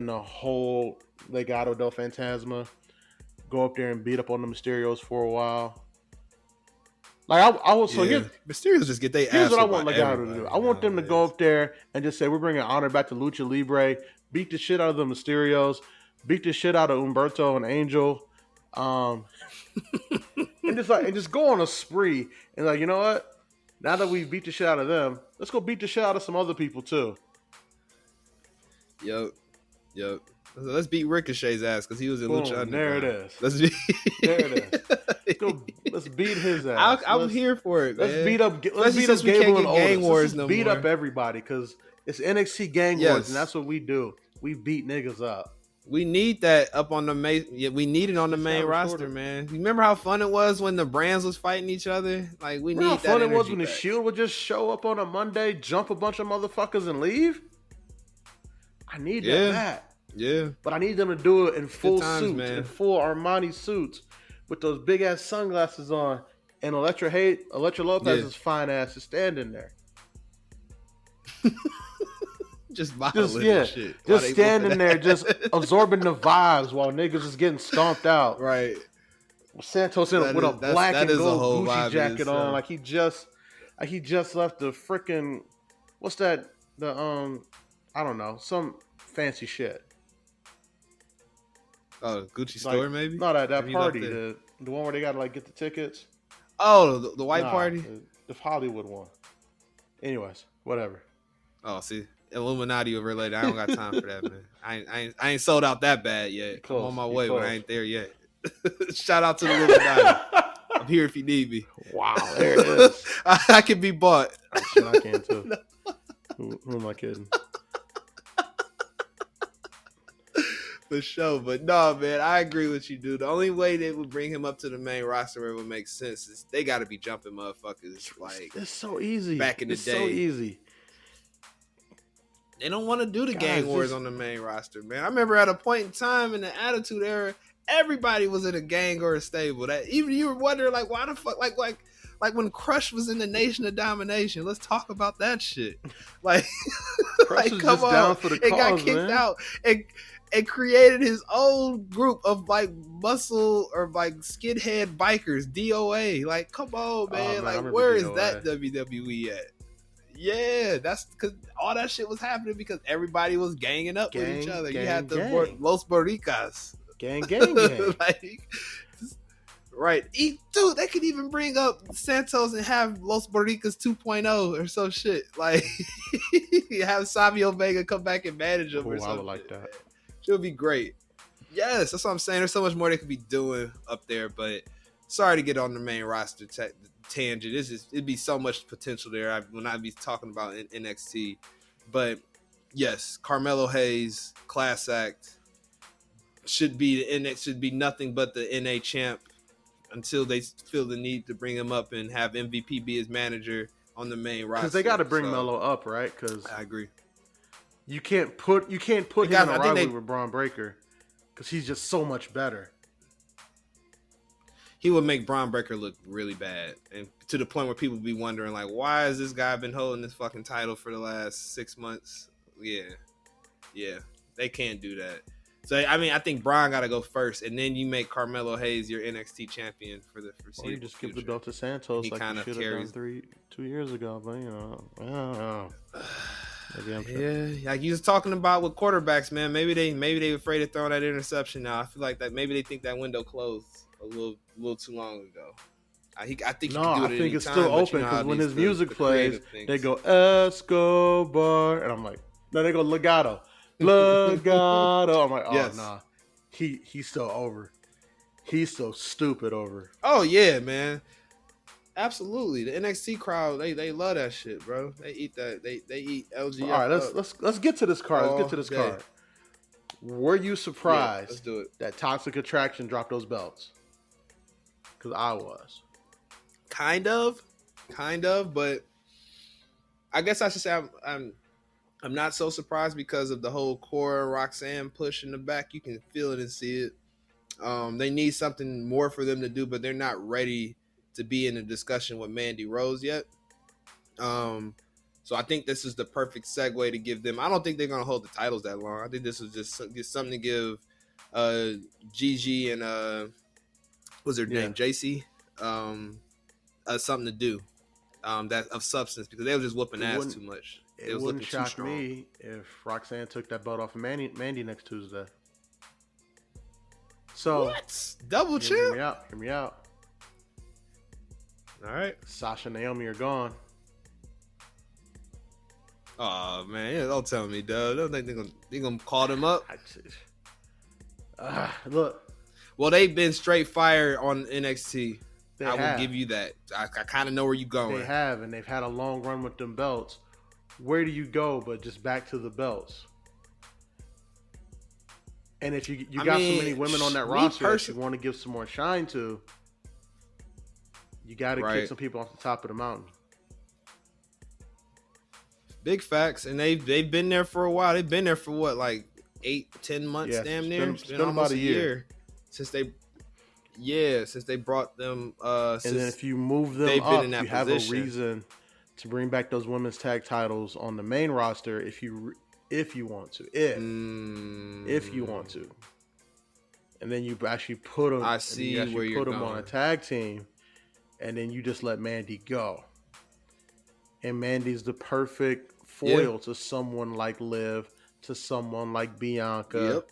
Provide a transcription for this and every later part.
the whole Legado del Fantasma. Go up there and beat up on the Mysterios for a while. Like I was so Yeah, Mysterios just get they here's ass what I whooped want by Legado to do. I want them to go up there and just say we're bringing honor back to Lucha Libre, beat the shit out of the Mysterios, beat the shit out of Humberto and Angel, and just go on a spree and like you know what? Now that we beat the shit out of them, let's go beat the shit out of some other people too. Yep. Let's beat Ricochet's ass because he was in Boom, Lucha Underground. there it is. There it is. Let's beat his ass. I'm here for it, man. Let's beat up Gable and Otis. Let's just beat up everybody because it's NXT Gang Wars and that's what we do. We beat niggas up. We need that up on the main. Yeah, we need it on the main roster, man. You remember how fun it was when the brands was fighting each other? Like we need that. How fun it was when the Shield would just show up on a Monday, jump a bunch of motherfuckers, and leave. I need that back. Yeah, but I need them to do it in full suits, man. In full Armani suits, with those big ass sunglasses on, and Elektra Lopez's fine ass is standing there, just shit. Just standing there, just absorbing the vibes while niggas is getting stomped out. Right. Santos with a black and gold Gucci jacket on, like he just left the freaking what's that? I don't know, some fancy shit. Oh, Gucci store maybe? No, that party, the one where they gotta like get the tickets. Oh, the white party, the Hollywood one. Anyways, whatever. Oh, see, Illuminati over later. I don't got time for that, man. I ain't sold out that bad yet. I'm on my way, but I ain't there yet. Shout out to the Illuminati. I'm here if you need me. Wow, there it is. I can be bought. I can too. Who am I kidding? For sure, but no, man, I agree with you, dude. The only way they would bring him up to the main roster where it would make sense is they got to be jumping motherfuckers like it's so easy back in the day. So easy. They don't want to do the gang wars on the main roster, man. I remember at a point in time in the Attitude Era, everybody was in a gang or a stable. That even you were wondering like, why the fuck, like when Crush was in the Nation of Domination. Let's talk about that shit. Like, Crush was come just on, down for the cause, it got kicked out. And created his own group of like muscle or like skinhead bikers, DOA. Like, come on, man. Like, where is that WWE at? Yeah, that's because all that shit was happening because everybody was ganging up with each other. You had the Los Barricas. Gang. Like, right. Dude, they could even bring up Santos and have Los Barricas 2.0 or some shit. Like, have Savio Vega come back and manage them or something. I would like that. It would be great. Yes, that's what I'm saying. There's so much more they could be doing up there, but sorry to get on the main roster tangent. It'd be so much potential there when I'd be talking about NXT. But yes, Carmelo Hayes, class act, should be nothing but the NA champ until they feel the need to bring him up and have MVP be his manager on the main roster. Because they got to bring Melo up, right? Because I agree. You can't put him in a rivalry with Braun Breaker because he's just so much better. He would make Braun Breaker look really bad, and to the point where people would be wondering, like, why has this guy been holding this fucking title for the last 6 months? Yeah, they can't do that. So I mean, I think Braun got to go first, and then you make Carmelo Hayes your NXT champion for the foreseeable future. Or you just give the belt to Santos like you should have done 2 years ago, but you know, I don't know. Yeah, like you was talking about with quarterbacks, man. Maybe they afraid of throwing that interception now. I feel like that maybe they think that window closed a little too long ago. I think it's still open because when his music plays, they go Escobar, and I'm like, no, they go Legado. I'm like, oh nah, he's still over. He's so stupid over. Oh yeah, man. Absolutely, the NXT crowd they love that shit, bro. They eat that. They eat LGF. All right, let's get to this card. Card. Were you surprised let's do it. that Toxic Attraction dropped those belts? Because I was. Kind of, but I guess I should say I'm not so surprised because of the whole Cora Roxanne push in the back. You can feel it and see it. They need something more for them to do, but they're not ready to be in a discussion with Mandy Rose yet. So So I think this is the perfect segue to give them. I don't think they're gonna hold the titles that long. I think this was just something to give Gigi and what's her name, JC, something to do that of substance, because they were just whooping ass too much. It wouldn't shock me if Roxanne took that belt off of Mandy next Tuesday. So what? Double champ? Hear me out. All right. Sasha and Naomi are gone. Oh man, yeah, don't tell me, Doug. Don't think they're gonna call them up. Look. Well, they've been straight fire on NXT. I will give you that. I kind of know where you're going. They have, and they've had a long run with them belts. Where do you go but just back to the belts? And if you got so many women on that roster that you want to give some more shine to, you got to kick some people off the top of the mountain. Big facts, and they've been there for a while. They've been there for what, like 8-10 months, damn near. It's been almost a year since they brought them. And then if you move them up, you have a reason to bring back those women's tag titles on the main roster if you want to, if you want to, and then you actually put them. I see where you're going. Put them on a tag team, and then you just let Mandy go. And Mandy's the perfect foil to someone like Liv, to someone like Bianca.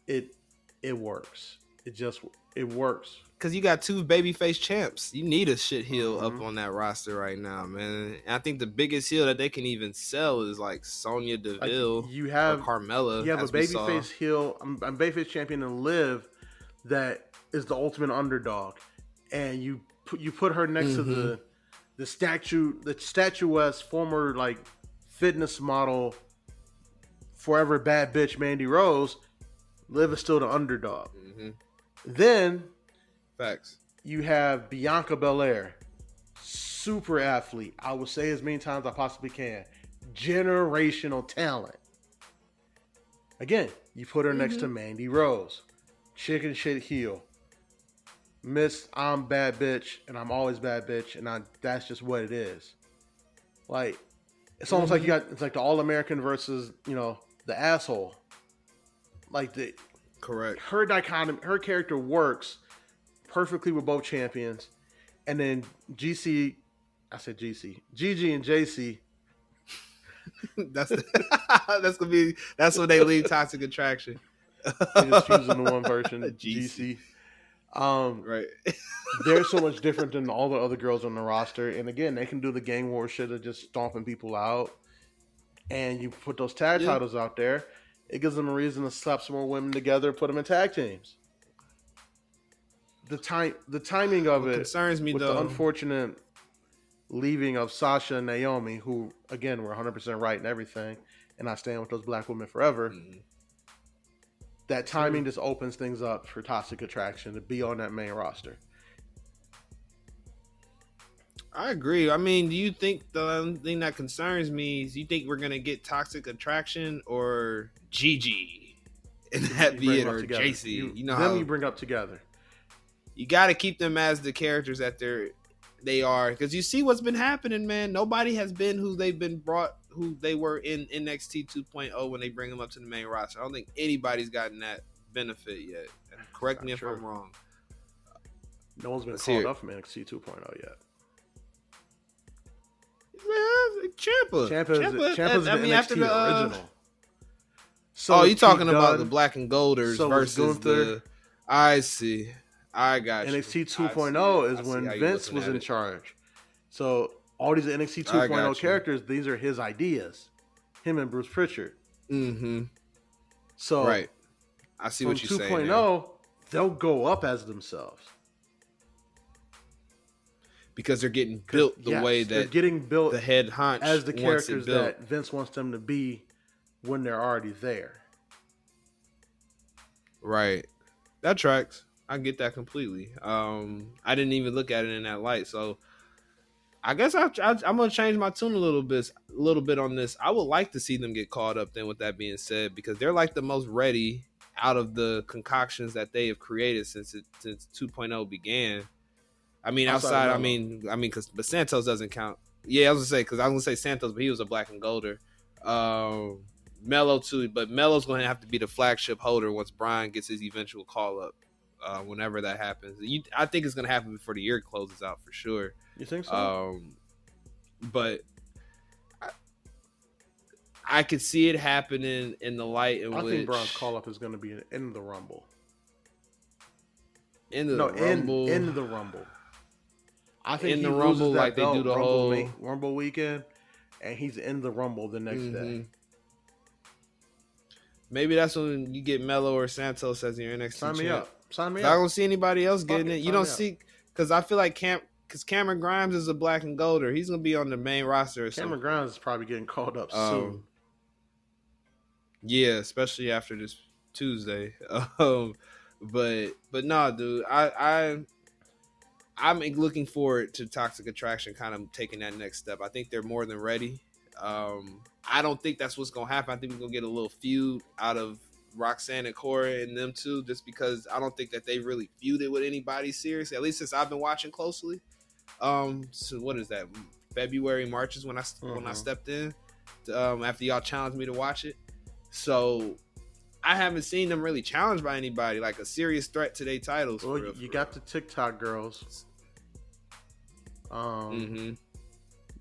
Yep. It works. It works. Because you got two babyface champs. You need a shit heel up on that roster right now, man. And I think the biggest heel that they can even sell is like Sonya Deville, you have or Carmella. You have a babyface heel. I'm babyface champion in Liv that is the ultimate underdog, and you put her next to the statuesque former like fitness model, forever bad bitch Mandy Rose. Liv is still the underdog. Then, facts. You have Bianca Belair, super athlete. I will say as many times as I possibly can. Generational talent. Again, you put her next to Mandy Rose, chicken shit heel. Miss, I'm bad bitch, and I'm always bad bitch, and that's just what it is. Like, it's almost like it's like the All-American versus, the asshole. Like correct. Her dichotomy, her character works perfectly with both champions, and then Gigi and JC. That's when they leave Toxic Attraction. They just fuse into one person, GC. Right. They're so much different than all the other girls on the roster, and again, they can do the gang war shit of just stomping people out. And you put those tag titles out there, it gives them a reason to slap some more women together, put them in tag teams. The timing of it concerns me, with though. The unfortunate leaving of Sasha and Naomi, who again were 100% right in everything, and I stand with those black women forever. That timing just opens things up for Toxic Attraction to be on that main roster. I agree. I mean, do you think the thing that concerns me is, you think we're gonna get Toxic Attraction or Gigi in that be it, or JC? You bring up together. You got to keep them as the characters that they are, because you see what's been happening, man. Nobody has been who they were in NXT 2.0 when they bring them up to the main roster. I don't think anybody's gotten that benefit yet. Correct me if I'm wrong. No one's been called up from NXT 2.0 yet. Ciampa's the NXT original. So you talking about the Black and Golders versus the... I see. I got you. NXT 2.0 is when Vince was in charge. So all these NXT 2.0 characters, these are his ideas. Him and Bruce Pritchard. So right. I see what you're saying. 2.0, they'll go up as themselves. Because they're getting built the way that they're getting built, the head honch as the characters that Vince wants them to be when they're already there. Right. That tracks. I get that completely. I didn't even look at it in that light. So I guess I'm going to change my tune a little bit on this. I would like to see them get caught up then, with that being said, because they're like the most ready out of the concoctions that they have created since 2.0 began. I mean, but Santos doesn't count. Yeah, I was gonna say Santos, but he was a black and golder. Melo too, but Melo's going to have to be the flagship holder once Brian gets his eventual call up. Whenever that happens, I think it's going to happen before the year closes out for sure. You think so? But I could see it happening in the light in which I think Brian's call up is going to be in the Rumble. In the Rumble. I think in the Rumble, like they do the whole Rumble weekend, and he's in the Rumble the next day. Maybe that's when you get Melo or Santos as your NXT champ. Sign me up. I don't see anybody else getting it. You don't see, because I feel like Cameron Grimes is a black and golder. He's gonna be on the main roster. Cameron Grimes is probably getting called up soon. Yeah, especially after this Tuesday. But nah, dude, I'm looking forward to Toxic Attraction kind of taking that next step. I think they're more than ready. I don't think that's what's going to happen. I think we're going to get a little feud out of Roxanne and Corey and them two, just because I don't think that they really feuded with anybody seriously, at least since I've been watching closely. So what is that? February, March is when I stepped in after y'all challenged me to watch it. So I haven't seen them really challenged by anybody, like a serious threat to their titles. Well, you got the TikTok girls. Then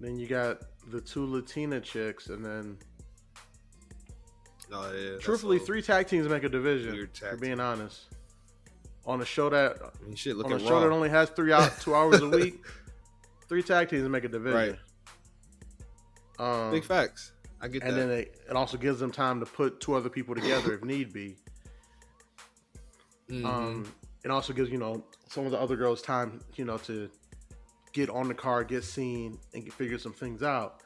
you got the two Latina chicks, and then truthfully, 3 tag teams make a division. For being honest, on a show that that only has 2 hours a week, 3 tag teams make a division. Right. Big facts. I get that. And then it also gives them time to put 2 other people together if need be. It also gives some of the other girls time to get on the card, get seen, and figure some things out.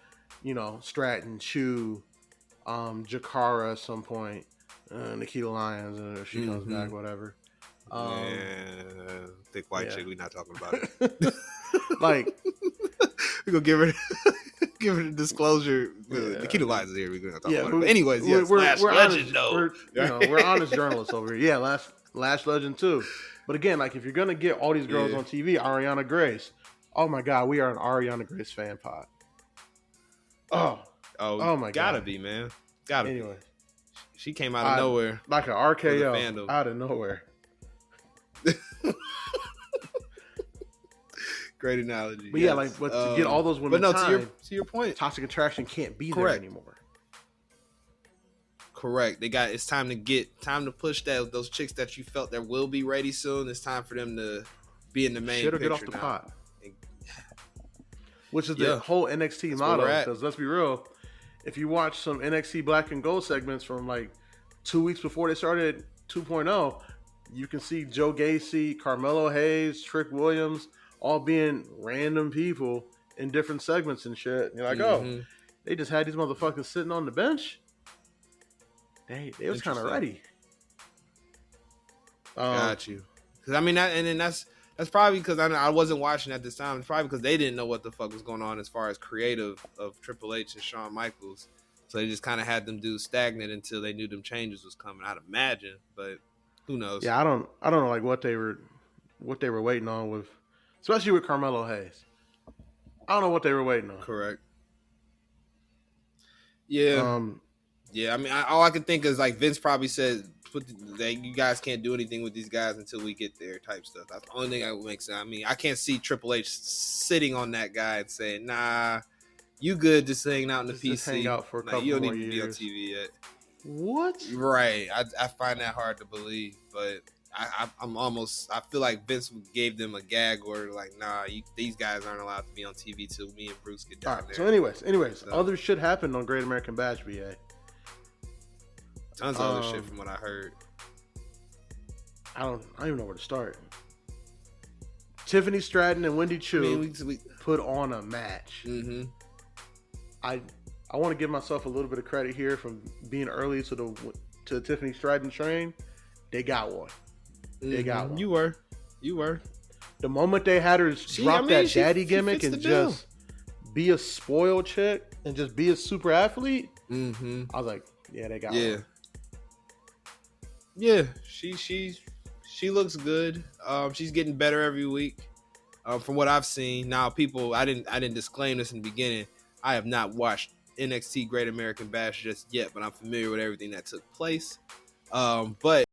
Stratton, Chu, Jakara at some point, Nikita Lyons, and if she comes back, whatever. Thick white chick, we not talking about it. Like, we're gonna give her the disclosure. Nikita Lyons is here. We're gonna talk about it. But anyways, yes, we're Legend, honest, we're honest journalists over here. Yeah, Lash Legend too. But again, like, if you're gonna get all these girls on TV, Ariana Grace. Oh my God, we are an Ariana Grace fan pod. Oh my God. Gotta be, man. Gotta be. She came out of nowhere. Like an RKO out of nowhere. Great analogy. But to get all those women to your point, Toxic Attraction can't be there anymore. Correct. It's time to push those chicks that you felt that will be ready soon. It's time for them to be in the main picture. Get off the pot. Which is the whole NXT motto. Because let's be real, if you watch some NXT Black and Gold segments from like 2 weeks before they started 2.0, you can see Joe Gacy, Carmelo Hayes, Trick Williams, all being random people in different segments and shit. And you're like, they just had these motherfuckers sitting on the bench. They was kind of ready. Got you. Because I mean, that's probably because I wasn't watching at this time. It's probably because they didn't know what the fuck was going on as far as creative of Triple H and Shawn Michaels. So they just kind of had them do stagnant until they knew them changes was coming. I'd imagine, but who knows? Yeah, I don't know like what they were waiting on with, especially with Carmelo Hayes. I don't know what they were waiting on. Correct. Yeah. Yeah. I mean, all I can think is like Vince probably said, you guys can't do anything with these guys until we get there type stuff. That's the only thing that would make sense. I mean, I can't see Triple H sitting on that guy and saying, nah, you good just hanging out in the PC. Just hang out for a couple you don't more need to years. be on TV yet. What? Right. I find that hard to believe, but I feel like Vince gave them a gag order, like, nah, these guys aren't allowed to be on TV till me and Bruce get down there. So anyways, other shit happened on Great American Bash, BA. Tons of other shit from what I heard. I don't even know where to start. Tiffany Stratton and Wendy Chu put on a match. Mm-hmm. I want to give myself a little bit of credit here from being early to the Tiffany Stratton train. They got one. They got one. You were. The moment they had her drop that daddy gimmick and just be a spoiled chick and just be a super athlete, I was like, yeah, they got one. Yeah, she looks good. She's getting better every week. from what I've seen. Now, people, I didn't disclaim this in the beginning. I have not watched NXT Great American Bash just yet, but I'm familiar with everything that took place. But